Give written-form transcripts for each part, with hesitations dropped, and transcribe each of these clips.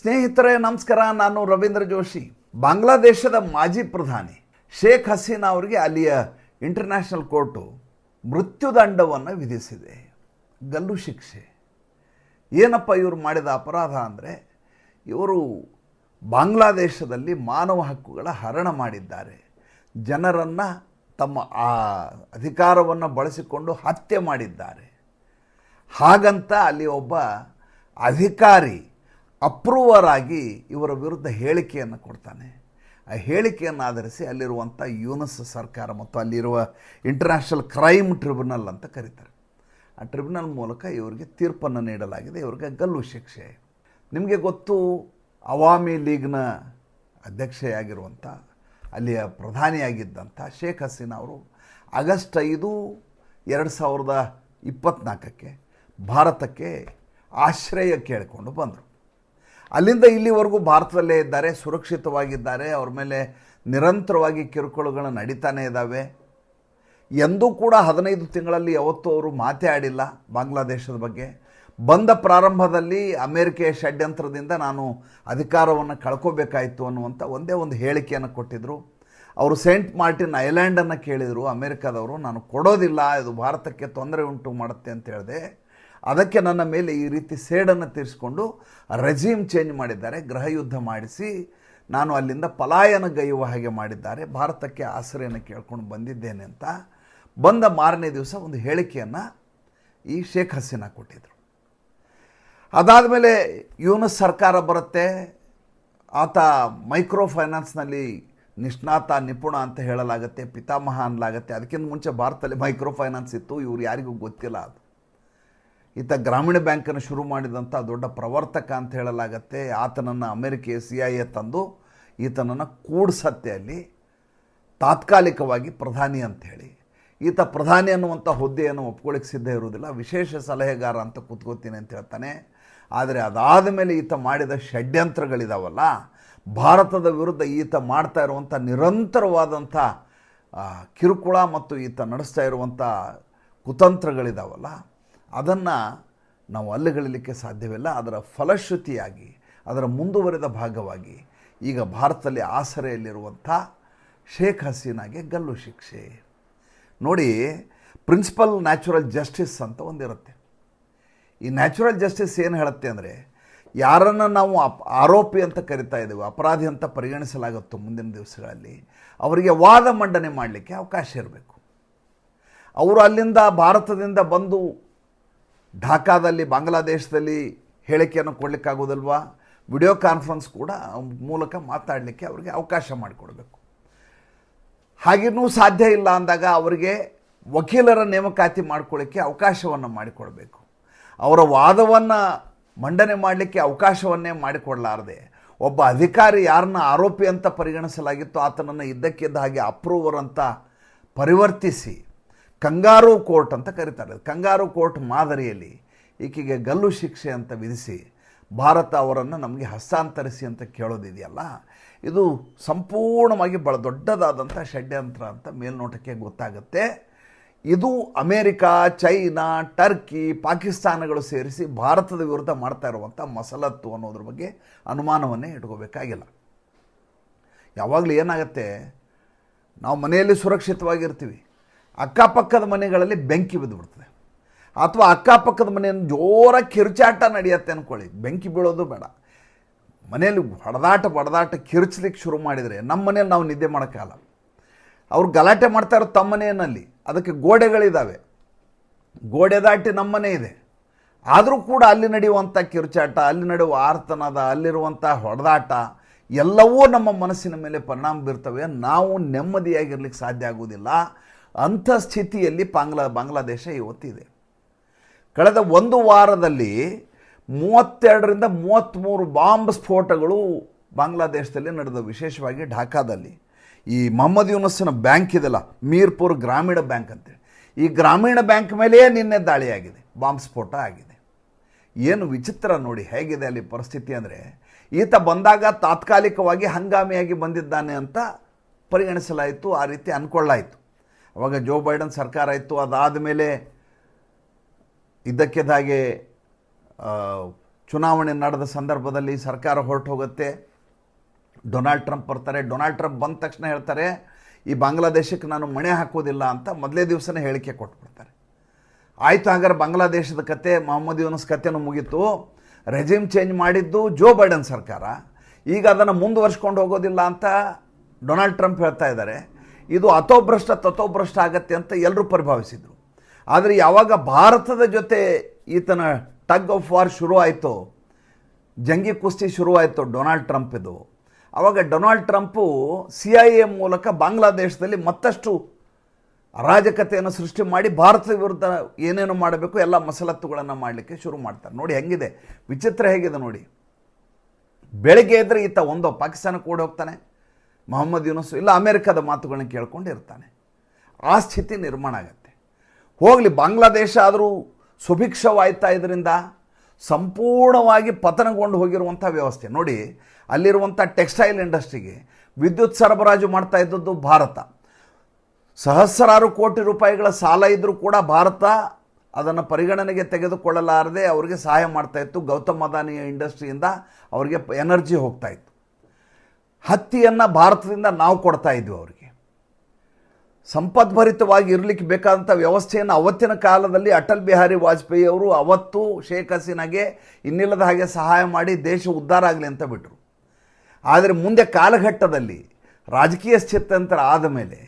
ಸ್ನೇಹಿತರೆ ನಮಸ್ಕಾರ. ನಾನು ರವೀಂದ್ರ ಜೋಶಿ. ಬಾಂಗ್ಲಾದೇಶದ ಮಾಜಿ ಪ್ರಧಾನಿ ಶೇಖ್ ಹಸೀನಾ ಅವರಿಗೆ ಅಲ್ಲಿಯ ಇಂಟರ್ನ್ಯಾಷನಲ್ ಕೋರ್ಟು ಮೃತ್ಯುದಂಡವನ್ನು ವಿಧಿಸಿದೆ, ಗಲ್ಲು ಶಿಕ್ಷೆ. ಏನಪ್ಪ ಇವರು ಮಾಡಿದ ಅಪರಾಧ ಅಂದರೆ, ಇವರು ಬಾಂಗ್ಲಾದೇಶದಲ್ಲಿ ಮಾನವ ಹಕ್ಕುಗಳ ಹರಣ ಮಾಡಿದ್ದಾರೆ, ಜನರನ್ನು ತಮ್ಮ ಆ ಅಧಿಕಾರವನ್ನು ಬಳಸಿಕೊಂಡು ಹತ್ಯೆ ಮಾಡಿದ್ದಾರೆ. ಹಾಗಂತ ಅಲ್ಲಿ ಒಬ್ಬ ಅಧಿಕಾರಿ ಅಪ್ರೂವರ್ ಆಗಿ ಇವರ ವಿರುದ್ಧ ಹೇಳಿಕೆಯನ್ನು ಕೊಡ್ತಾನೆ. ಆ ಹೇಳಿಕೆಯನ್ನು ಆಧರಿಸಿ ಅಲ್ಲಿರುವಂಥ ಯೂನಸ್ ಸರ್ಕಾರ ಮತ್ತು ಅಲ್ಲಿರುವ ಇಂಟರ್ನ್ಯಾಷನಲ್ ಕ್ರೈಮ್ ಟ್ರಿಬ್ಯುನಲ್ ಅಂತ ಕರೀತಾರೆ, ಆ ಟ್ರಿಬ್ಯುನಲ್ ಮೂಲಕ ಇವರಿಗೆ ತೀರ್ಪನ್ನು ನೀಡಲಾಗಿದೆ, ಇವರಿಗೆ ಗಲ್ಲು ಶಿಕ್ಷೆ. ನಿಮಗೆ ಗೊತ್ತು, ಅವಾಮಿ ಲೀಗ್ನ ಅಧ್ಯಕ್ಷೆಯಾಗಿರುವಂಥ ಅಲ್ಲಿಯ ಪ್ರಧಾನಿಯಾಗಿದ್ದಂಥ ಶೇಖ್ ಹಸೀನಾ ಅವರು ಆಗಸ್ಟ್ 5, 2024 ಭಾರತಕ್ಕೆ ಆಶ್ರಯ ಕೇಳಿಕೊಂಡು ಬಂದರು. ಅಲ್ಲಿಂದ ಇಲ್ಲಿವರೆಗೂ ಭಾರತದಲ್ಲೇ ಇದ್ದಾರೆ, ಸುರಕ್ಷಿತವಾಗಿದ್ದಾರೆ. ಅವ್ರ ಮೇಲೆ ನಿರಂತರವಾಗಿ ಕಿರುಕುಳಗಳು ನಡೀತಾನೇ ಇದ್ದಾವೆ. ಎಂದೂ ಕೂಡ 15 ತಿಂಗಳಲ್ಲಿ ಯಾವತ್ತೂ ಅವರು ಮಾತೇ ಆಡಿಲ್ಲ ಬಾಂಗ್ಲಾದೇಶದ ಬಗ್ಗೆ. ಬಂದ ಪ್ರಾರಂಭದಲ್ಲಿ ಅಮೇರಿಕೆಯ ಷಡ್ಯಂತ್ರದಿಂದ ನಾನು ಅಧಿಕಾರವನ್ನು ಕಳ್ಕೋಬೇಕಾಯಿತು ಅನ್ನುವಂಥ ಒಂದೇ ಒಂದು ಹೇಳಿಕೆಯನ್ನು ಕೊಟ್ಟಿದ್ದರು. ಅವರು ಸೇಂಟ್ ಮಾರ್ಟಿನ್ ಐಲ್ಯಾಂಡನ್ನು ಕೇಳಿದರು ಅಮೇರಿಕಾದವರು. ನಾನು ಕೊಡೋದಿಲ್ಲ, ಇದು ಭಾರತಕ್ಕೆ ತೊಂದರೆ ಉಂಟು ಮಾಡುತ್ತೆ ಅಂತ ಹೇಳಿದೆ. ಅದಕ್ಕೆ ನನ್ನ ಮೇಲೆ ಈ ರೀತಿ ಸೇಡನ್ನು ತೀರಿಸಿಕೊಂಡು ರೆಜಿಮ್ ಚೇಂಜ್ ಮಾಡಿದ್ದಾರೆ, ಗೃಹ ಯುದ್ಧ ಮಾಡಿಸಿ ನಾನು ಅಲ್ಲಿಂದ ಪಲಾಯನಗೈಯುವ ಹಾಗೆ ಮಾಡಿದ್ದಾರೆ, ಭಾರತಕ್ಕೆ ಆಶ್ರಯನ ಕೇಳ್ಕೊಂಡು ಬಂದಿದ್ದೇನೆ ಅಂತ ಬಂದ ಮಾರನೇ ದಿವಸ ಒಂದು ಹೇಳಿಕೆಯನ್ನು ಈ ಶೇಖ್ ಹಸೀನಾ ಕೊಟ್ಟಿದ್ದರು. ಅದಾದ ಮೇಲೆ ಯೂನಸ್ ಸರ್ಕಾರ ಬರುತ್ತೆ. ಆತ ಮೈಕ್ರೋ ಫೈನಾನ್ಸ್ನಲ್ಲಿ ನಿಷ್ಣಾತ, ನಿಪುಣ ಅಂತ ಹೇಳಲಾಗುತ್ತೆ, ಪಿತಾಮಹ ಅನ್ನಲಾಗುತ್ತೆ. ಅದಕ್ಕಿಂತ ಮುಂಚೆ ಭಾರತದಲ್ಲಿ ಮೈಕ್ರೋ ಫೈನಾನ್ಸ್ ಇತ್ತು, ಇವರು ಯಾರಿಗೂ ಗೊತ್ತಿಲ್ಲ. ಅದು ಈತ ಗ್ರಾಮೀಣ ಬ್ಯಾಂಕನ್ನು ಶುರು ಮಾಡಿದಂಥ ದೊಡ್ಡ ಪ್ರವರ್ತಕ ಅಂತ ಹೇಳಲಾಗತ್ತೆ. ಆತನನ್ನು ಅಮೆರಿಕೆಯ CIA ತಂದು ಈತನನ್ನು ಕೂಡ್ಸತ್ತೆ ಅಲ್ಲಿ ತಾತ್ಕಾಲಿಕವಾಗಿ ಪ್ರಧಾನಿ ಅಂಥೇಳಿ. ಈತ ಪ್ರಧಾನಿ ಅನ್ನುವಂಥ ಹುದ್ದೆಯನ್ನು ಒಪ್ಕೊಳ್ಳಿಕ್ಕೆ ಸಿದ್ಧ ಇರುವುದಿಲ್ಲ, ವಿಶೇಷ ಸಲಹೆಗಾರ ಅಂತ ಕೂತ್ಕೋತೀನಿ ಅಂತ ಹೇಳ್ತಾನೆ. ಆದರೆ ಅದಾದ ಮೇಲೆ ಈತ ಮಾಡಿದ ಷಡ್ಯಂತ್ರಗಳಿದಾವಲ್ಲ, ಭಾರತದ ವಿರುದ್ಧ ಈತ ಮಾಡ್ತಾ ಇರುವಂಥ ನಿರಂತರವಾದಂಥ ಕಿರುಕುಳ ಮತ್ತು ಈತ ನಡೆಸ್ತಾ ಇರುವಂಥ ಕುತಂತ್ರಗಳಿದಾವಲ್ಲ, ಅದನ್ನು ನಾವು ಅಲ್ಲಗಳೆಯಲಿಕ್ಕೆ ಸಾಧ್ಯವಿಲ್ಲ. ಅದರ ಫಲಶ್ರುತಿಯಾಗಿ, ಅದರ ಮುಂದುವರೆದ ಭಾಗವಾಗಿ ಈಗ ಭಾರತದಲ್ಲಿ ಆಸರೆಯಲ್ಲಿರುವಂಥ ಶೇಖ್ ಹಸೀನಾಗೆ ಗಲ್ಲು ಶಿಕ್ಷೆ. ನೋಡಿ, ಪ್ರಿನ್ಸಿಪಲ್ ನ್ಯಾಚುರಲ್ ಜಸ್ಟಿಸ್ ಅಂತ ಒಂದಿರುತ್ತೆ. ಈ ನ್ಯಾಚುರಲ್ ಜಸ್ಟಿಸ್ ಏನು ಹೇಳುತ್ತೆ ಅಂದರೆ, ಯಾರನ್ನು ನಾವು ಆರೋಪಿ ಅಂತ ಕರಿತಾ ಇದ್ದೀವಿ, ಅಪರಾಧಿ ಅಂತ ಪರಿಗಣಿಸಲಾಗುತ್ತೋ ಮುಂದಿನ ದಿವಸಗಳಲ್ಲಿ, ಅವರಿಗೆ ವಾದ ಮಂಡನೆ ಮಾಡಲಿಕ್ಕೆ ಅವಕಾಶ ಇರಬೇಕು. ಅವರು ಅಲ್ಲಿಂದ ಭಾರತದಿಂದ ಬಂದು ಢಾಕಾದಲ್ಲಿ, ಬಾಂಗ್ಲಾದೇಶದಲ್ಲಿ ಹೇಳಿಕೆಯನ್ನು ಕೊಡಲಿಕ್ಕಾಗೋದಿಲ್ವಾ? ವಿಡಿಯೋ ಕಾನ್ಫರೆನ್ಸ್ ಕೂಡ ಮೂಲಕ ಮಾತಾಡಲಿಕ್ಕೆ ಅವರಿಗೆ ಅವಕಾಶ ಮಾಡಿಕೊಡಬೇಕು. ಹಾಗೇನೂ ಸಾಧ್ಯ ಇಲ್ಲ ಅಂದಾಗ ಅವರಿಗೆ ವಕೀಲರ ನೇಮಕಾತಿ ಮಾಡ್ಕೊಳ್ಳಿಕ್ಕೆ ಅವಕಾಶವನ್ನು ಮಾಡಿಕೊಡಬೇಕು. ಅವರ ವಾದವನ್ನು ಮಂಡನೆ ಮಾಡಲಿಕ್ಕೆ ಅವಕಾಶವನ್ನೇ ಮಾಡಿಕೊಡಲಾರದೆ ಒಬ್ಬ ಅಧಿಕಾರಿ ಯಾರನ್ನ ಆರೋಪಿ ಅಂತ ಪರಿಗಣಿಸಲಾಗಿತ್ತು ಆತನನ್ನು ಇದ್ದಕ್ಕಿದ್ದ ಹಾಗೆ ಅಪ್ರೂವರ್ ಅಂತ ಪರಿವರ್ತಿಸಿ ಕಂಗಾರು ಕೋರ್ಟ್ ಅಂತ ಕರೀತಾರೆ, ಕಂಗಾರು ಕೋರ್ಟ್ ಮಾದರಿಯಲ್ಲಿ ಈಕೆಗೆ ಗಲ್ಲು ಶಿಕ್ಷೆ ಅಂತ ವಿಧಿಸಿ ಭಾರತ ಅವರನ್ನು ನಮಗೆ ಹಸ್ತಾಂತರಿಸಿ ಅಂತ ಕೇಳೋದಿದೆಯಲ್ಲ, ಇದು ಸಂಪೂರ್ಣವಾಗಿ ಭಾಳ ದೊಡ್ಡದಾದಂಥ ಷಡ್ಯಂತ್ರ ಅಂತ ಮೇಲ್ನೋಟಕ್ಕೆ ಗೊತ್ತಾಗುತ್ತೆ. ಇದು ಅಮೇರಿಕಾ, ಚೈನಾ, ಟರ್ಕಿ, ಪಾಕಿಸ್ತಾನಗಳು ಸೇರಿಸಿ ಭಾರತದ ವಿರುದ್ಧ ಮಾಡ್ತಾ ಇರುವಂಥ ಮಸಲತ್ತು ಅನ್ನೋದ್ರ ಬಗ್ಗೆ ಅನುಮಾನವನ್ನೇ ಇಟ್ಕೋಬೇಕಾಗಿಲ್ಲ. ಯಾವಾಗಲೂ ಏನಾಗುತ್ತೆ, ನಾವು ಮನೆಯಲ್ಲಿ ಸುರಕ್ಷಿತವಾಗಿರ್ತೀವಿ, ಅಕ್ಕಪಕ್ಕದ ಮನೆಗಳಲ್ಲಿ ಬೆಂಕಿ ಬಿದ್ದುಬಿಡ್ತದೆ, ಅಥವಾ ಅಕ್ಕಪಕ್ಕದ ಮನೆಯನ್ನು ಜೋರಾಗಿ ಕಿರುಚಾಟ ನಡೆಯುತ್ತೆ ಅಂದ್ಕೊಳ್ಳಿ, ಬೆಂಕಿ ಬೀಳೋದು ಬೇಡ, ಮನೆಯಲ್ಲಿ ಬಡದಾಟ ಕಿರುಚಲಿಕ್ಕೆ ಶುರು ಮಾಡಿದರೆ ನಮ್ಮ ಮನೇಲಿ ನಾವು ನಿದ್ದೆ ಮಾಡೋಕ್ಕಾಗಲ್ಲ. ಅವ್ರು ಗಲಾಟೆ ಮಾಡ್ತಾ ಇರೋ ತಮ್ಮ ಮನೆಯಲ್ಲಿ, ಅದಕ್ಕೆ ಗೋಡೆಗಳಿದ್ದಾವೆ, ಗೋಡೆ ದಾಟಿ ನಮ್ಮ ಮನೆ ಇದೆ, ಆದರೂ ಕೂಡ ಅಲ್ಲಿ ನಡೆಯುವಂಥ ಕಿರುಚಾಟ, ಅಲ್ಲಿ ನಡೆಯುವ ಆರ್ತನಾದ, ಅಲ್ಲಿರುವಂಥ ಹೊಡೆದಾಟ ಎಲ್ಲವೂ ನಮ್ಮ ಮನಸ್ಸಿನ ಮೇಲೆ ಪರಿಣಾಮ ಬೀರ್ತವೆ. ನಾವು ನೆಮ್ಮದಿಯಾಗಿರ್ಲಿಕ್ಕೆ ಸಾಧ್ಯ ಆಗುವುದಿಲ್ಲ. ಅಂಥ ಸ್ಥಿತಿಯಲ್ಲಿ ಬಾಂಗ್ಲಾದೇಶ ಇವತ್ತಿದೆ. ಕಳೆದ ಒಂದು ವಾರದಲ್ಲಿ 32ರಿಂದ 33 ಬಾಂಬ್ ಸ್ಫೋಟಗಳು ಬಾಂಗ್ಲಾದೇಶದಲ್ಲಿ ನಡೆದವು, ವಿಶೇಷವಾಗಿ ಢಾಕಾದಲ್ಲಿ. ಈ ಮೊಹಮ್ಮದ್ ಯೂನಸ್ನ ಬ್ಯಾಂಕ್ ಇದೆಲ್ಲ, ಮೀರ್ಪುರ್ ಗ್ರಾಮೀಣ ಬ್ಯಾಂಕ್ ಅಂತೇಳಿ, ಈ ಗ್ರಾಮೀಣ ಬ್ಯಾಂಕ್ ಮೇಲೆಯೇ ನಿನ್ನೆ ದಾಳಿಯಾಗಿದೆ, ಬಾಂಬ್ ಸ್ಫೋಟ ಆಗಿದೆ. ಏನು ವಿಚಿತ್ರ ನೋಡಿ ಹೇಗಿದೆ ಅಲ್ಲಿ ಪರಿಸ್ಥಿತಿ ಅಂದರೆ, ಈತ ಬಂದಾಗ ತಾತ್ಕಾಲಿಕವಾಗಿ ಹಂಗಾಮಿಯಾಗಿ ಬಂದಿದ್ದಾನೆ ಅಂತ ಪರಿಗಣಿಸಲಾಯಿತು, ಆ ರೀತಿ ಅಂದ್ಕೊಳ್ಳಾಯಿತು. ಅವಾಗ ಜೋ ಬೈಡನ್ ಸರ್ಕಾರ ಇತ್ತು. ಅದಾದ ಮೇಲೆ ಇದ್ದಕ್ಕಿದ್ದ ಹಾಗೆ ಚುನಾವಣೆ ನಡೆದ ಸಂದರ್ಭದಲ್ಲಿ ಸರ್ಕಾರ ಹೊರಟು ಹೋಗುತ್ತೆ, ಡೊನಾಲ್ಡ್ ಟ್ರಂಪ್ ಬರ್ತಾರೆ. ಡೊನಾಲ್ಡ್ ಟ್ರಂಪ್ ಬಂದ ತಕ್ಷಣ ಹೇಳ್ತಾರೆ ಈ ಬಾಂಗ್ಲಾದೇಶಕ್ಕೆ ನಾನು ಮಣೆ ಹಾಕೋದಿಲ್ಲ ಅಂತ ಮೊದಲೇ ದಿವಸನೇ ಹೇಳಿಕೆ ಕೊಟ್ಬಿಡ್ತಾರೆ. ಆಯಿತು, ಹಾಗಾದ್ರೆ ಬಾಂಗ್ಲಾದೇಶದ ಕತೆ, ಮೊಹಮ್ಮದ್ ಯೂನುಸ್ ಕತೆನೂ ಮುಗೀತು. ರೆಜಿಮ್ ಚೇಂಜ್ ಮಾಡಿದ್ದು ಜೋ ಬೈಡನ್ ಸರ್ಕಾರ, ಈಗ ಅದನ್ನು ಮುಂದುವರ್ಸ್ಕೊಂಡು ಹೋಗೋದಿಲ್ಲ ಅಂತ ಡೊನಾಲ್ಡ್ ಟ್ರಂಪ್ ಹೇಳ್ತಾ ಇದ್ದಾರೆ. ಇದು ಅತೋಭ್ರಷ್ಟ ತಥೋಭ್ರಷ್ಟ ಆಗತ್ತೆ ಅಂತ ಎಲ್ಲರೂ ಪರಿಭಾವಿಸಿದರು. ಆದರೆ ಯಾವಾಗ ಭಾರತದ ಜೊತೆ ಈತನ ಟಗ್ ಆಫ್ ವಾರ್ ಶುರು ಆಯಿತು, ಜಂಗಿ ಕುಸ್ತಿ ಶುರುವಾಯಿತು ಡೊನಾಲ್ಡ್ ಟ್ರಂಪ್ ಇದು, ಆವಾಗ ಡೊನಾಲ್ಡ್ ಟ್ರಂಪು CIA ಮೂಲಕ ಬಾಂಗ್ಲಾದೇಶದಲ್ಲಿ ಮತ್ತಷ್ಟು ಅರಾಜಕತೆಯನ್ನು ಸೃಷ್ಟಿ ಮಾಡಿ ಭಾರತದ ವಿರುದ್ಧ ಏನೇನು ಮಾಡಬೇಕು ಎಲ್ಲ ಮಸಲತ್ತುಗಳನ್ನು ಮಾಡಲಿಕ್ಕೆ ಶುರು ಮಾಡ್ತಾರೆ. ನೋಡಿ ಹೆಂಗಿದೆ, ವಿಚಿತ್ರ ಹೇಗಿದೆ ನೋಡಿ. ಬೆಳಗ್ಗೆ ಇದ್ದರೆ ಈತ ಒಂದೋ ಪಾಕಿಸ್ತಾನಕ್ಕೆ ಓಡಿ ಹೋಗ್ತಾನೆ, ಮೊಹಮ್ಮದ್ ಯೂನುಸ್ ಇಲ್ಲ ಅಮೇರಿಕದ ಮಾತುಗಳನ್ನ ಕೇಳ್ಕೊಂಡು ಇರ್ತಾನೆ. ಆ ಸ್ಥಿತಿ ನಿರ್ಮಾಣ ಆಗತ್ತೆ. ಹೋಗಲಿ, ಬಾಂಗ್ಲಾದೇಶ ಆದರೂ ಸುಭಿಕ್ಷವಾಯ್ತಾ ಇದರಿಂದ ಸಂಪೂರ್ಣವಾಗಿ ಪತನಗೊಂಡು ಹೋಗಿರುವಂಥ ವ್ಯವಸ್ಥೆ ನೋಡಿ. ಅಲ್ಲಿರುವಂಥ ಟೆಕ್ಸ್ಟೈಲ್ ಇಂಡಸ್ಟ್ರಿಗೆ ವಿದ್ಯುತ್ ಸರಬರಾಜು ಮಾಡ್ತಾ ಇದ್ದದ್ದು ಭಾರತ. ಸಹಸ್ರಾರು ಕೋಟಿ ರೂಪಾಯಿಗಳ ಸಾಲ ಇದ್ದರೂ ಕೂಡ ಭಾರತ ಅದನ್ನು ಪರಿಗಣನೆಗೆ ತೆಗೆದುಕೊಳ್ಳಲಾರದೆ ಅವರಿಗೆ ಸಹಾಯ ಮಾಡ್ತಾಯಿತ್ತು. ಗೌತಮ್ ಅದಾನಿಯ ಇಂಡಸ್ಟ್ರಿಯಿಂದ ಅವರಿಗೆ ಎನರ್ಜಿ ಹೋಗ್ತಾ ಇತ್ತು. ಹತ್ತಿಯನ್ನು ಭಾರತದಿಂದ ನಾವು ಕೊಡ್ತಾ ಇದ್ವಿ ಅವರಿಗೆ. ಸಂಪದ್ಭರಿತವಾಗಿ ಇರಲಿಕ್ಕೆ ಬೇಕಾದಂಥ ವ್ಯವಸ್ಥೆಯನ್ನು ಅವತ್ತಿನ ಕಾಲದಲ್ಲಿ ಅಟಲ್ ಬಿಹಾರಿ ವಾಜಪೇಯಿ ಅವರು ಅವತ್ತು ಶೇಖ್ ಹಸೀನಾಗೆ ಇನ್ನಿಲ್ಲದ ಹಾಗೆ ಸಹಾಯ ಮಾಡಿ ದೇಶ ಉದ್ಧಾರ ಆಗಲಿ ಅಂತ ಬಿಟ್ಟರು. ಆದರೆ ಮುಂದೆ ಕಾಲಘಟ್ಟದಲ್ಲಿ ರಾಜಕೀಯ ಸ್ಥಿತ್ಯಂತರ ಆದ ಮೇಲೆ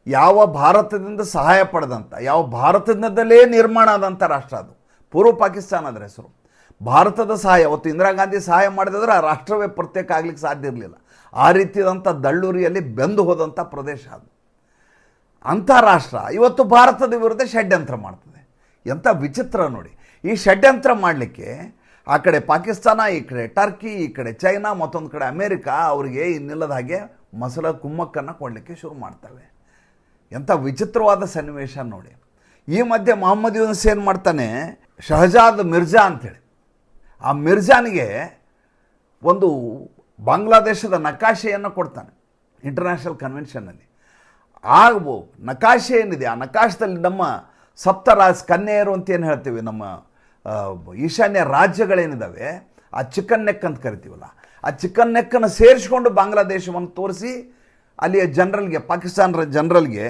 ಯಾವ ಭಾರತದಿಂದ ಸಹಾಯ ಪಡೆದಂಥ, ಯಾವ ಭಾರತದಿಂದಲೇ ನಿರ್ಮಾಣ ಆದಂಥ ರಾಷ್ಟ್ರ ಅದು ಪೂರ್ವ ಪಾಕಿಸ್ತಾನ ಅದರ ಹೆಸರು. ಭಾರತದ ಸಹಾಯ ಅವತ್ತು ಇಂದಿರಾ ಗಾಂಧಿ ಸಹಾಯ ಮಾಡಿದ್ರೆ ಆ ರಾಷ್ಟ್ರವೇ ಪ್ರತ್ಯೇಕ ಆಗಲಿಕ್ಕೆ ಸಾಧ್ಯ ಇರಲಿಲ್ಲ. ಆ ರೀತಿಯಾದಂಥ ದಳ್ಳೂರಿಯಲ್ಲಿ ಬೆಂದು ಹೋದಂಥ ಪ್ರದೇಶ ಅದು. ಅಂಥ ರಾಷ್ಟ್ರ ಇವತ್ತು ಭಾರತದ ವಿರುದ್ಧ ಷಡ್ಯಂತ್ರ ಮಾಡ್ತದೆ. ಎಂಥ ವಿಚಿತ್ರ ನೋಡಿ. ಈ ಷಡ್ಯಂತ್ರ ಮಾಡಲಿಕ್ಕೆ ಆ ಕಡೆ ಪಾಕಿಸ್ತಾನ, ಈ ಕಡೆ ಟರ್ಕಿ, ಈ ಕಡೆ ಚೈನಾ, ಮತ್ತೊಂದು ಕಡೆ ಅಮೇರಿಕಾ ಅವರಿಗೆ ಇನ್ನಿಲ್ಲದ ಹಾಗೆ ಮಸಲ ಕುಮ್ಮಕ್ಕನ್ನು ಕೊಡಲಿಕ್ಕೆ ಶುರು ಮಾಡ್ತವೆ. ಎಂಥ ವಿಚಿತ್ರವಾದ ಸನ್ನಿವೇಶ ನೋಡಿ. ಈ ಮಧ್ಯೆ ಮೊಹಮ್ಮದ್ ಯೂನುಸ್ ಏನು ಮಾಡ್ತಾನೆ, ಶಹಜಾದ್ ಮಿರ್ಜಾ ಅಂಥೇಳಿ ಆ ಮಿರ್ಜಾನಿಗೆ ಒಂದು ಬಾಂಗ್ಲಾದೇಶದ ನಕಾಶೆಯನ್ನು ಕೊಡ್ತಾನೆ ಇಂಟರ್ನ್ಯಾಷನಲ್ ಕನ್ವೆನ್ಷನ್ನಲ್ಲಿ. ಆ ನಕಾಶೆ ಏನಿದೆ, ಆ ನಕಾಶದಲ್ಲಿ ನಮ್ಮ ಕನ್ಯೆಯರು ಅಂತ ಏನು ಹೇಳ್ತೀವಿ, ನಮ್ಮ ಈಶಾನ್ಯ ರಾಜ್ಯಗಳೇನಿದ್ದಾವೆ, ಆ ಚಿಕನ್ ನೆಕ್ ಅಂತ ಕರಿತೀವಲ್ಲ, ಆ ಚಿಕನ್ ನೆಕ್ಕನ್ನು ಸೇರಿಸ್ಕೊಂಡು ಬಾಂಗ್ಲಾದೇಶವನ್ನು ತೋರಿಸಿ ಅಲ್ಲಿಯ ಜನರಲ್ಗೆ, ಪಾಕಿಸ್ತಾನದ ಜನರಲ್ಗೆ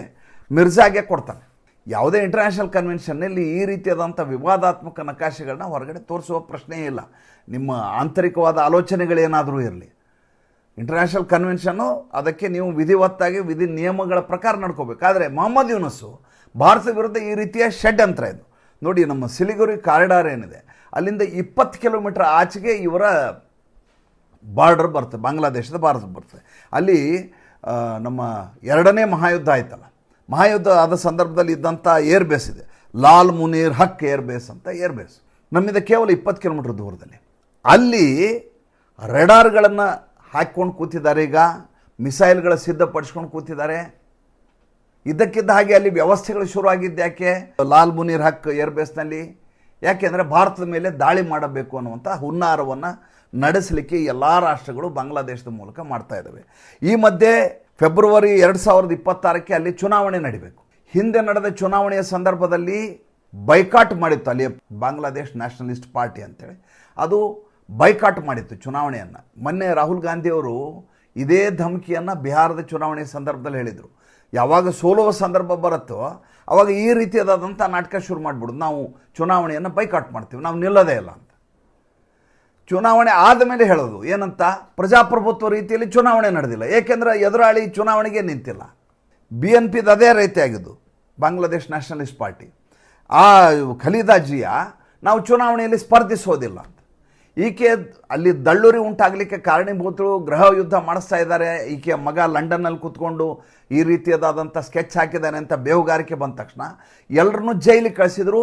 ಮಿರ್ಜಾಗೆ ಕೊಡ್ತಾನೆ. ಯಾವುದೇ ಇಂಟರ್ನ್ಯಾಷನಲ್ ಕನ್ವೆನ್ಷನ್ನಲ್ಲಿ ಈ ರೀತಿಯಾದಂಥ ವಿವಾದಾತ್ಮಕ ನಕಾಶೆಗಳನ್ನ ಹೊರಗಡೆ ತೋರಿಸುವ ಪ್ರಶ್ನೆಯೇ ಇಲ್ಲ. ನಿಮ್ಮ ಆಂತರಿಕವಾದ ಆಲೋಚನೆಗಳೇನಾದರೂ ಇರಲಿ, ಇಂಟರ್ನ್ಯಾಷನಲ್ ಕನ್ವೆನ್ಷನ್ನು ಅದಕ್ಕೆ ನೀವು ವಿಧಿವತ್ತಾಗಿ ವಿಧಿ ನಿಯಮಗಳ ಪ್ರಕಾರ ನಡ್ಕೋಬೇಕಾದ್ರೆ ಮೊಹಮ್ಮದ್ ಯೂನುಸ್ಸು ಭಾರತದ ವಿರುದ್ಧ ಈ ರೀತಿಯ ಷಡ್ಯಂತ್ರ ಇದು ನೋಡಿ. ನಮ್ಮ ಸಿಲಿಗುರಿ ಕಾರಿಡಾರ್ ಏನಿದೆ ಅಲ್ಲಿಂದ 20 ಕಿಲೋಮೀಟರ್ ಆಚೆಗೆ ಇವರ ಬಾರ್ಡರ್ ಬರ್ತದೆ, ಬಾಂಗ್ಲಾದೇಶದ ಭಾರತ ಬರ್ತದೆ. ಅಲ್ಲಿ ನಮ್ಮ ಎರಡನೇ ಮಹಾಯುದ್ಧ ಆಯ್ತಲ್ಲ, ಮಹಾಯುದ್ಧ ಆದ ಸಂದರ್ಭದಲ್ಲಿ ಇದ್ದಂಥ ಏರ್ ಬೇಸ್ ಇದೆ, ಲಾಲ್ ಮುನೀರ್ ಹಕ್ ಏರ್ ಬೇಸ್ ಅಂತ ಏರ್ ಬೇಸ್, ನಮ್ಮಿಂದ ಕೇವಲ 20 ಕಿಲೋಮೀಟರ್ ದೂರದಲ್ಲಿ. ಅಲ್ಲಿ ರೆಡಾರ್ಗಳನ್ನು ಹಾಕ್ಕೊಂಡು ಕೂತಿದ್ದಾರೆ, ಈಗ ಮಿಸೈಲ್ಗಳ ಸಿದ್ಧಪಡಿಸ್ಕೊಂಡು ಕೂತಿದ್ದಾರೆ. ಇದ್ದಕ್ಕಿದ್ದ ಹಾಗೆ ಅಲ್ಲಿ ವ್ಯವಸ್ಥೆಗಳು ಶುರುವಾಗಿದ್ದು ಯಾಕೆ, ಲಾಲ್ ಮುನೀರ್ ಹಕ್ ಏರ್ ಬೇಸ್ನಲ್ಲಿ ಯಾಕೆಂದರೆ ಭಾರತದ ಮೇಲೆ ದಾಳಿ ಮಾಡಬೇಕು ಅನ್ನುವಂಥ ಹುನ್ನಾರವನ್ನು ನಡೆಸಲಿಕ್ಕೆ ಎಲ್ಲ ರಾಷ್ಟ್ರಗಳು ಬಾಂಗ್ಲಾದೇಶದ ಮೂಲಕ ಮಾಡ್ತಾ ಇದ್ದಾವೆ. ಈ ಮಧ್ಯೆ ಫೆಬ್ರವರಿ 2026ಕ್ಕೆ ಅಲ್ಲಿ ಚುನಾವಣೆ ನಡಿಬೇಕು. ಹಿಂದೆ ನಡೆದ ಚುನಾವಣೆಯ ಸಂದರ್ಭದಲ್ಲಿ ಬೈಕಾಟ್ ಮಾಡಿತ್ತು ಅಲ್ಲಿ ಬಾಂಗ್ಲಾದೇಶ್ ನ್ಯಾಷನಲಿಸ್ಟ್ ಪಾರ್ಟಿ ಅಂತೇಳಿ, ಅದು ಬೈಕಾಟ್ ಮಾಡಿತ್ತು ಚುನಾವಣೆಯನ್ನು. ಮೊನ್ನೆ ರಾಹುಲ್ ಗಾಂಧಿಯವರು ಇದೇ ಧಮಕಿಯನ್ನು ಬಿಹಾರದ ಚುನಾವಣೆಯ ಸಂದರ್ಭದಲ್ಲಿ ಹೇಳಿದರು. ಯಾವಾಗ ಸೋಲುವ ಸಂದರ್ಭ ಬರುತ್ತೋ ಆವಾಗ ಈ ರೀತಿಯಾದಂಥ ನಾಟಕ ಶುರು ಮಾಡಿಬಿಡೋದು, ನಾವು ಚುನಾವಣೆಯನ್ನು ಬೈಕಾಟ್ ಮಾಡ್ತೀವಿ, ನಾವು ನಿಲ್ಲೋದೇ ಇಲ್ಲ ಅಂತ. ಚುನಾವಣೆ ಆದಮೇಲೆ ಹೇಳೋದು ಏನಂತ, ಪ್ರಜಾಪ್ರಭುತ್ವ ರೀತಿಯಲ್ಲಿ ಚುನಾವಣೆ ನಡೆದಿಲ್ಲ, ಏಕೆಂದರೆ ಎದುರಾಳಿ ಚುನಾವಣೆಗೆ ನಿಂತಿಲ್ಲ. BNPದು ಅದೇ ರೀತಿಯಾಗಿದ್ದು, ಬಾಂಗ್ಲಾದೇಶ್ ನ್ಯಾಷನಲಿಸ್ಟ್ ಪಾರ್ಟಿ. ಆ ಖಲೀದಾ ಜಿಯಾ ನಾವು ಚುನಾವಣೆಯಲ್ಲಿ ಸ್ಪರ್ಧಿಸೋದಿಲ್ಲ ಅಂತ. ಈಕೆ ಅಲ್ಲಿ ದಳ್ಳೂರಿ ಉಂಟಾಗಲಿಕ್ಕೆ ಕಾರಣೀಭೂತರು, ಗೃಹ ಯುದ್ಧ ಮಾಡಿಸ್ತಾ ಇದ್ದಾರೆ. ಈಕೆಯ ಮಗ ಲಂಡನ್ನಲ್ಲಿ ಕೂತ್ಕೊಂಡು ಈ ರೀತಿಯಾದಂಥ ಸ್ಕೆಚ್ ಹಾಕಿದ್ದಾನೆ ಅಂತ ಬೇಹುಗಾರಿಕೆ ಬಂದ ತಕ್ಷಣ ಎಲ್ಲರನ್ನೂ ಜೈಲಿಗೆ ಕಳಿಸಿದ್ರು.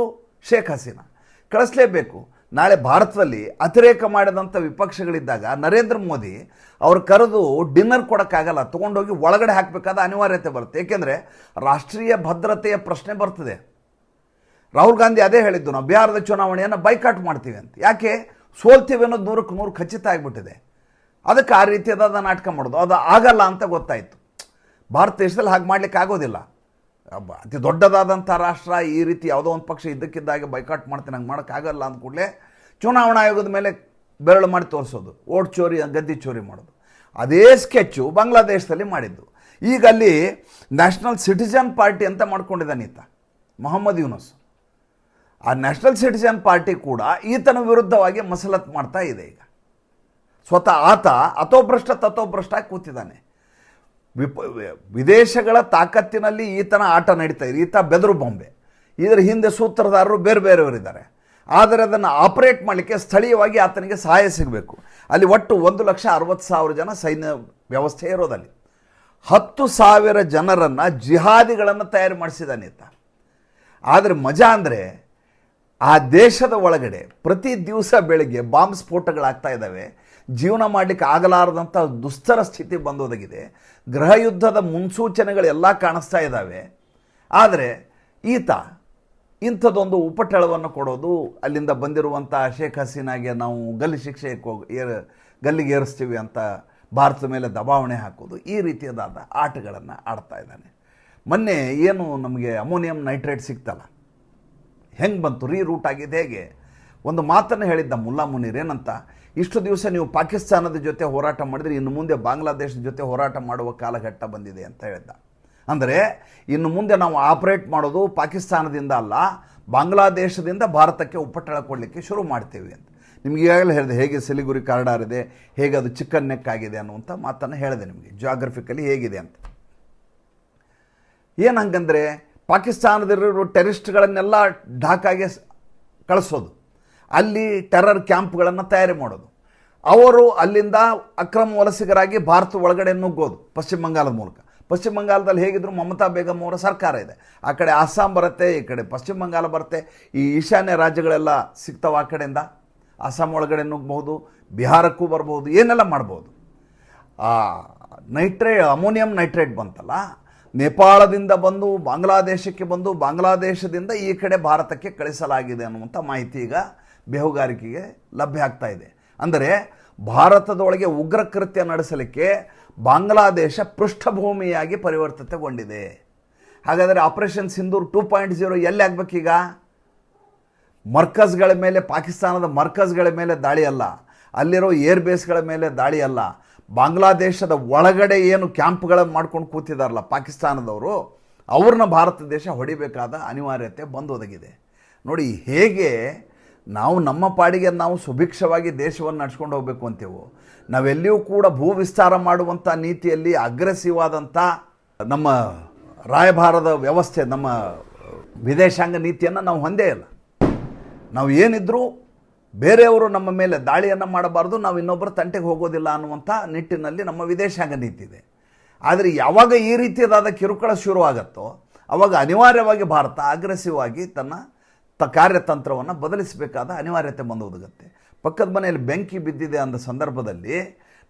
ಶೇಖ್ ಹಸೀನಾ ಕಳಿಸ್ಲೇಬೇಕು. ನಾಳೆ ಭಾರತದಲ್ಲಿ ಅತಿರೇಕ ಮಾಡಿದಂಥ ವಿಪಕ್ಷಗಳಿದ್ದಾಗ ನರೇಂದ್ರ ಮೋದಿ ಅವ್ರು ಕರೆದು ಡಿನ್ನರ್ ಕೊಡೋಕ್ಕಾಗಲ್ಲ, ತೊಗೊಂಡೋಗಿ ಒಳಗಡೆ ಹಾಕಬೇಕಾದ ಅನಿವಾರ್ಯತೆ ಬರುತ್ತೆ. ಏಕೆಂದರೆ ರಾಷ್ಟ್ರೀಯ ಭದ್ರತೆಯ ಪ್ರಶ್ನೆ ಬರ್ತದೆ. ರಾಹುಲ್ ಗಾಂಧಿ ಅದೇ ಹೇಳಿದ್ದು, ನಾವು ಬಿಹಾರದ ಚುನಾವಣೆಯನ್ನು ಬೈಕಾಟ್ ಮಾಡ್ತೀವಿ ಅಂತ. ಯಾಕೆ, ಸೋಲ್ತೀವಿ ಅನ್ನೋದು 100ಕ್ಕೆ 100 ಖಚಿತ ಆಗಿಬಿಟ್ಟಿದೆ. ಅದಕ್ಕೆ ಆ ರೀತಿಯಾದ ನಾಟಕ ಮಾಡೋದು, ಅದು ಆಗಲ್ಲ ಅಂತ ಗೊತ್ತಾಯಿತು. ಭಾರತ ದೇಶದಲ್ಲಿ ಹಾಗೆ ಮಾಡಲಿಕ್ಕೆ ಆಗೋದಿಲ್ಲ. ಅತಿ ದೊಡ್ಡದಾದಂಥ ರಾಷ್ಟ್ರ ಈ ರೀತಿ ಯಾವುದೋ ಒಂದು ಪಕ್ಷ ಇದ್ದಕ್ಕಿದ್ದಾಗೆ ಬೈಕಾಟ್ ಮಾಡ್ತೀನಿ, ಹಂಗೆ ಮಾಡೋಕ್ಕಾಗಲ್ಲ ಅಂದ ಕೂಡಲೇ ಚುನಾವಣಾ ಆಯೋಗದ ಮೇಲೆ ಬೆರಳು ಮಾಡಿ ತೋರಿಸೋದು, ಓಟ್ ಚೋರಿ ಗದ್ದಿ ಚೋರಿ ಮಾಡೋದು. ಅದೇ ಸ್ಕೆಚ್ಚು ಬಾಂಗ್ಲಾದೇಶದಲ್ಲಿ ಮಾಡಿದ್ದು. ಈಗ ಅಲ್ಲಿ ನ್ಯಾಷನಲ್ ಸಿಟಿಜನ್ ಪಾರ್ಟಿ ಅಂತ ಮಾಡ್ಕೊಂಡಿದ್ದಾನೆ ಈತ ಮೊಹಮ್ಮದ್ ಯೂನಸ್. ಆ ನ್ಯಾಷನಲ್ ಸಿಟಿಜನ್ ಪಾರ್ಟಿ ಕೂಡ ಈತನ ವಿರುದ್ಧವಾಗಿ ಮಸಲತ್ ಮಾಡ್ತಾ ಇದೆ. ಈಗ ಸ್ವತಃ ಆತ ತಥೋಭ್ರಷ್ಟ ಕೂತಿದ್ದಾನೆ. ವಿದೇಶಗಳ ತಾಕತ್ತಿನಲ್ಲಿ ಈತನ ಆಟ ನಡೀತಾ ಇದೆ. ಈತ ಬೆದರು ಬೊಂಬೆ. ಇದರ ಹಿಂದೆ ಸೂತ್ರಧಾರರು ಬೇರೆ ಬೇರೆಯವರಿದ್ದಾರೆ. ಆದರೆ ಅದನ್ನು ಆಪರೇಟ್ ಮಾಡಲಿಕ್ಕೆ ಸ್ಥಳೀಯವಾಗಿ ಆತನಿಗೆ ಸಹಾಯ ಸಿಗಬೇಕು. ಅಲ್ಲಿ ಒಟ್ಟು 1,60,000 ಜನ ಸೈನ್ಯ ವ್ಯವಸ್ಥೆ ಇರೋದಲ್ಲಿ 10,000 ಜನರನ್ನು ಜಿಹಾದಿಗಳನ್ನು ತಯಾರು ಮಾಡಿಸಿದ್ದಾನೆ ಈತ. ಆದರೆ ಮಜಾ ಅಂದರೆ ಆ ದೇಶದ ಒಳಗಡೆ ಪ್ರತಿ ದಿವಸ ಬೆಳಗ್ಗೆ ಬಾಂಬ್ ಸ್ಫೋಟಗಳಾಗ್ತಾ ಇದ್ದಾವೆ. ಜೀವನ ಮಾಡಲಿಕ್ಕೆ ಆಗಲಾರದಂಥ ದುಸ್ತರ ಸ್ಥಿತಿ ಬಂದೊದಗಿದೆ. ಗೃಹ ಯುದ್ಧದ ಮುನ್ಸೂಚನೆಗಳೆಲ್ಲ ಕಾಣಿಸ್ತಾ ಇದ್ದಾವೆ. ಆದರೆ ಈತ ಇಂಥದ್ದೊಂದು ಉಪಟಳವನ್ನು ಕೊಡೋದು, ಅಲ್ಲಿಂದ ಬಂದಿರುವಂಥ ಶೇಖ್ ಹಸೀನಾಗೆ ನಾವು ಗಲ್ಲಿಗೆ ಏರಿಸ್ತೀವಿ ಅಂತ ಭಾರತದ ಮೇಲೆ ದಬಾವಣೆ ಹಾಕೋದು, ಈ ರೀತಿಯಾದ ಆಟಗಳನ್ನು ಆಡ್ತಾ ಇದ್ದಾನೆ. ಮೊನ್ನೆ ಏನು ನಮಗೆ ಅಮೋನಿಯಂ ನೈಟ್ರೇಟ್ ಸಿಗ್ತಲ್ಲ, ಹೆಂಗೆ ಬಂತು, ರೀರೂಟ್ ಆಗಿದ್ದು ಹೇಗೆ? ಒಂದು ಮಾತನ್ನು ಹೇಳಿದ್ದ ಮುಲ್ಲಾ ಮುನೀರ್ ಏನಂತ, ಇಷ್ಟು ದಿವಸ ನೀವು ಪಾಕಿಸ್ತಾನದ ಜೊತೆ ಹೋರಾಟ ಮಾಡಿದರೆ ಇನ್ನು ಮುಂದೆ ಬಾಂಗ್ಲಾದೇಶದ ಜೊತೆ ಹೋರಾಟ ಮಾಡುವ ಕಾಲಘಟ್ಟ ಬಂದಿದೆ ಅಂತ ಹೇಳಿದ್ದ. ಅಂದರೆ ಇನ್ನು ಮುಂದೆ ನಾವು ಆಪರೇಟ್ ಮಾಡೋದು ಪಾಕಿಸ್ತಾನದಿಂದ ಅಲ್ಲ, ಬಾಂಗ್ಲಾದೇಶದಿಂದ ಭಾರತಕ್ಕೆ ಉಪಟಳ ಕೊಡಲಿಕ್ಕೆ ಶುರು ಮಾಡ್ತೀವಿ ಅಂತ. ನಿಮ್ಗೆ ಈಗಾಗಲೇ ಹೇಳಿದೆ ಹೇಗೆ ಸಿಲಿಗುರಿ ಕಾರಿಡಾರ್ ಇದೆ, ಹೇಗೆ ಅದು ಚಿಕನ್ ನೆಕ್ ಆಗಿದೆ ಅನ್ನುವಂಥ ಮಾತನ್ನು ಹೇಳಿದೆ ನಿಮಗೆ, ಜಿಯೋಗ್ರಫಿಕಲಿ ಹೇಗಿದೆ ಅಂತ. ಏನು ಹಂಗಂದರೆ ಪಾಕಿಸ್ತಾನದಲ್ಲಿರೋ ಟೆರರಿಸ್ಟ್ಗಳನ್ನೆಲ್ಲ ಢಾಕಾಗೆ ಕಳಿಸೋದು, ಅಲ್ಲಿ ಟೆರರ್ ಕ್ಯಾಂಪ್ಗಳನ್ನು ತಯಾರಿ ಮಾಡೋದು, ಅವರು ಅಲ್ಲಿಂದ ಅಕ್ರಮ ವಲಸಿಗರಾಗಿ ಭಾರತ ಒಳಗಡೆ ನುಗ್ಗೋದು ಪಶ್ಚಿಮ ಬಂಗಾಳದ ಮೂಲಕ. ಪಶ್ಚಿಮ ಬಂಗಾಳದಲ್ಲಿ ಹೇಗಿದ್ರು ಮಮತಾ ಬೇಗಂ ಅವರ ಸರ್ಕಾರ ಇದೆ. ಆ ಕಡೆ ಅಸ್ಸಾಂ ಬರುತ್ತೆ, ಈ ಕಡೆ ಪಶ್ಚಿಮ ಬಂಗಾಳ ಬರುತ್ತೆ, ಈ ಈಶಾನ್ಯ ರಾಜ್ಯಗಳೆಲ್ಲ ಸಿಗ್ತಾವೆ. ಆ ಕಡೆಯಿಂದ ಅಸ್ಸಾಂ ಒಳಗಡೆ ನುಗ್ಗಬಹುದು, ಬಿಹಾರಕ್ಕೂ ಬರ್ಬೋದು, ಏನೆಲ್ಲ ಮಾಡ್ಬೋದು. ಅಮೋನಿಯಂ ನೈಟ್ರೇಟ್ ಬಂತಲ್ಲ, ನೇಪಾಳದಿಂದ ಬಂದು ಬಾಂಗ್ಲಾದೇಶಕ್ಕೆ ಬಂದು ಬಾಂಗ್ಲಾದೇಶದಿಂದ ಈ ಕಡೆ ಭಾರತಕ್ಕೆ ಕಳಿಸಲಾಗಿದೆ ಅನ್ನುವಂಥ ಮಾಹಿತಿ ಈಗ ಬೇಹುಗಾರಿಕೆಗೆ ಲಭ್ಯ ಆಗ್ತಾ ಇದೆ. ಅಂದರೆ ಭಾರತದೊಳಗೆ ಉಗ್ರ ಕೃತ್ಯ ನಡೆಸಲಿಕ್ಕೆ ಬಾಂಗ್ಲಾದೇಶ ಪೃಷ್ಠಭೂಮಿಯಾಗಿ ಪರಿವರ್ತಿತಗೊಂಡಿದೆ. ಹಾಗಾದರೆ ಆಪರೇಷನ್ ಸಿಂಧೂರ್ 2.0 ಎಲ್ಲಿ ಆಗಬೇಕೀಗ? ಮರ್ಕಜ್ಗಳ ಮೇಲೆ, ಪಾಕಿಸ್ತಾನದ ಮರ್ಕಜ್ಗಳ ಮೇಲೆ ದಾಳಿ ಅಲ್ಲ, ಅಲ್ಲಿರೋ ಏರ್ ಬೇಸ್ಗಳ ಮೇಲೆ ದಾಳಿ ಅಲ್ಲ, ಬಾಂಗ್ಲಾದೇಶದ ಒಳಗಡೆ ಏನು ಕ್ಯಾಂಪ್ಗಳನ್ನು ಮಾಡ್ಕೊಂಡು ಕೂತಿದಾರಲ್ಲ ಪಾಕಿಸ್ತಾನದವರು, ಅವ್ರನ್ನ ಭಾರತ ದೇಶ ಹೊಡಿಬೇಕಾದ ಅನಿವಾರ್ಯತೆ ಬಂದೊದಗಿದೆ. ನೋಡಿ ಹೇಗೆ ನಾವು ನಮ್ಮ ಪಾಡಿಗೆ ನಾವು ಸುಭಿಕ್ಷವಾಗಿ ದೇಶವನ್ನು ನಡ್ಸ್ಕೊಂಡು ಹೋಗಬೇಕು ಅಂತೇವೋ, ನಾವೆಲ್ಲಿಯೂ ಕೂಡ ಭೂ ವಿಸ್ತಾರ ಮಾಡುವಂಥ ನೀತಿಯಲ್ಲಿ ಅಗ್ರೆಸಿವ್ ಆದಂಥ ನಮ್ಮ ರಾಯಭಾರದ ವ್ಯವಸ್ಥೆ, ನಮ್ಮ ವಿದೇಶಾಂಗ ನೀತಿಯನ್ನು ನಾವು ಹೊಂದೇ ಇಲ್ಲ. ನಾವು ಏನಿದ್ರೂ ಬೇರೆಯವರು ನಮ್ಮ ಮೇಲೆ ದಾಳಿಯನ್ನು ಮಾಡಬಾರ್ದು, ನಾವು ಇನ್ನೊಬ್ಬರ ತಂಟೆಗೆ ಹೋಗೋದಿಲ್ಲ ಅನ್ನುವಂಥ ನಿಟ್ಟಿನಲ್ಲಿ ನಮ್ಮ ವಿದೇಶಾಂಗ ನೀತಿ ಇದೆ. ಆದರೆ ಯಾವಾಗ ಈ ರೀತಿಯಾದ ಕಿರುಕುಳ ಶುರುವಾಗುತ್ತೋ ಆವಾಗ ಅನಿವಾರ್ಯವಾಗಿ ಭಾರತ ಅಗ್ರೆಸಿವ್ ಆಗಿ ತನ್ನ ಕಾರ್ಯತಂತ್ರವನ್ನು ಬದಲಿಸಬೇಕಾದ ಅನಿವಾರ್ಯತೆ ಬಂದೊದಗುತ್ತೆ. ಪಕ್ಕದ ಮನೆಯಲ್ಲಿ ಬೆಂಕಿ ಬಿದ್ದಿದೆ ಅಂದ ಸಂದರ್ಭದಲ್ಲಿ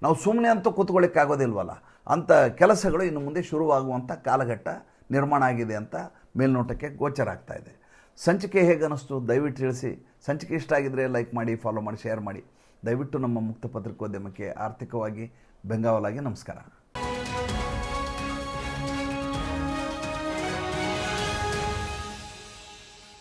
ನಾವು ಸುಮ್ಮನೆ ಅಂತೂ ಕೂತ್ಕೊಳ್ಳಿಕ್ಕಾಗೋದಿಲ್ವಲ್ಲ, ಅಂಥ ಕೆಲಸಗಳು ಇನ್ನು ಮುಂದೆ ಶುರುವಾಗುವಂಥ ಕಾಲಘಟ್ಟ ನಿರ್ಮಾಣ ಆಗಿದೆ ಅಂತ ಮೇಲ್ನೋಟಕ್ಕೆ ಗೋಚರ ಆಗ್ತಾ ಇದೆ. ಸಂಚಿಕೆ ಹೇಗೆ ಅನ್ನಿಸ್ತು ದಯವಿಟ್ಟು ತಿಳಿಸಿ. ಸಂಚಿಕೆ ಇಷ್ಟ ಆಗಿದ್ದರೆ ಲೈಕ್ ಮಾಡಿ, ಫಾಲೋ ಮಾಡಿ, ಶೇರ್ ಮಾಡಿ. ದಯವಿಟ್ಟು ನಮ್ಮ ಮುಕ್ತ ಪತ್ರಿಕೋದ್ಯಮಕ್ಕೆ ಆರ್ಥಿಕವಾಗಿ ಬೆಂಗಾವಲಾಗಿ ನಮಸ್ಕಾರ.